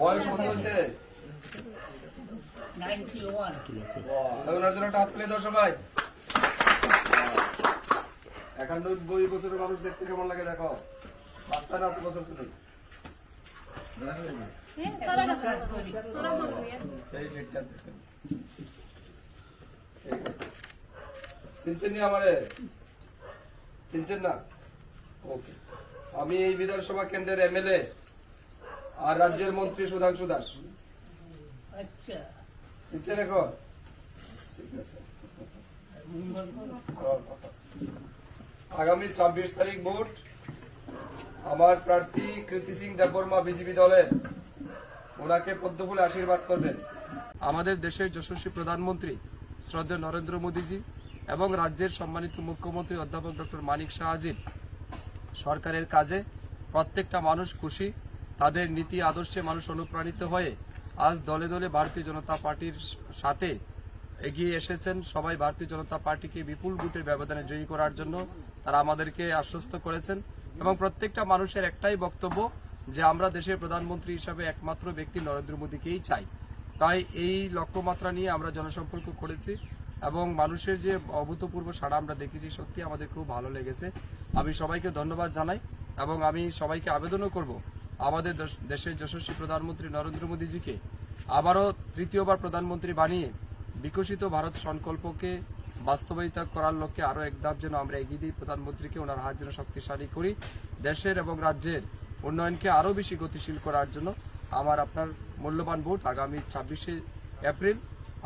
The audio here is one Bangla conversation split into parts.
বয়স কত হয়েছে? 91। ওনার জন্য একটা হাত তুলে দাও সবাই। 91 বছরের মানুষ দেখতে কেমন লাগে দেখো। বাচ্চা না 8 বছর তুমি। চিনছেন নি আমারে? চিনছেন না? ওকে। আমি এই বিধানসভা কেন্দ্রের এমএলএ আর রাজ্যের মন্ত্রী সুধাংশু দাস। আচ্ছা, চিনছেন এখন? ঠিক আছে। আগামী 26 তারিখ ভোট। আমার প্রার্থী কৃতি সিং দেববর্মা বিজেপি দলের, ওনাকে পদ্মফুলে আশীর্বাদ করবেন। আমাদের দেশের যশস্বী প্রধানমন্ত্রী শ্রদ্ধেয় নরেন্দ্র মোদীজি এবং রাজ্যের সম্মানিত মুখ্যমন্ত্রী অধ্যাপক ডক্টর মানিক সাহাজির সরকারের কাজে প্রত্যেকটা মানুষ খুশি। তাদের নীতি আদর্শে মানুষ অনুপ্রাণিত হয়ে আজ দলে দলে ভারতীয় জনতা পার্টির সাথে এগিয়ে এসেছেন। সবাই ভারতীয় জনতা পার্টিকে বিপুল ভোটের ব্যবধানে জয়ী করার জন্য তারা আমাদেরকে আশ্বস্ত করেছেন এবং প্রত্যেকটা মানুষের একটাই বক্তব্য যে আমরা দেশের প্রধানমন্ত্রী হিসাবে একমাত্র ব্যক্তি নরেন্দ্র মোদীকেই চাই। তাই এই লক্ষ্যমাত্রা নিয়ে আমরা জনসম্পর্ক করেছি এবং মানুষের যে অভূতপূর্ব সাড়া আমরা দেখেছি, সত্যি আমাদের খুব ভালো লেগেছে। আমি সবাইকে ধন্যবাদ জানাই এবং আমি সবাইকে আবেদনও করব আমাদের দেশের যশস্বী প্রধানমন্ত্রী নরেন্দ্র মোদীজিকে আবারও তৃতীয়বার প্রধানমন্ত্রী বানিয়ে বিকশিত ভারত সংকল্পকে বাস্তবায়িত করার লক্ষ্যে আরও এক ধাপ যেন আমরা এগিয়ে দিই। প্রধানমন্ত্রীকে ওনার হাত যেন শক্তিশালী করি, দেশের এবং রাজ্যের উন্নয়নকে আরও বেশি গতিশীল করার জন্য আমার আপনার মূল্যবান ভোট আগামী 26শে এপ্রিল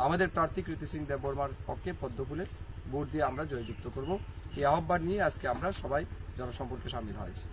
আমাদের প্রার্থী কৃতি সিং দেববর্মার পক্ষে পদ্মফুলে ভোট দিয়ে আমরা জয়যুক্ত করব। এই আহ্বান নিয়ে আজকে আমরা সবাই জনসম্পর্কে সামিল হয়েছি।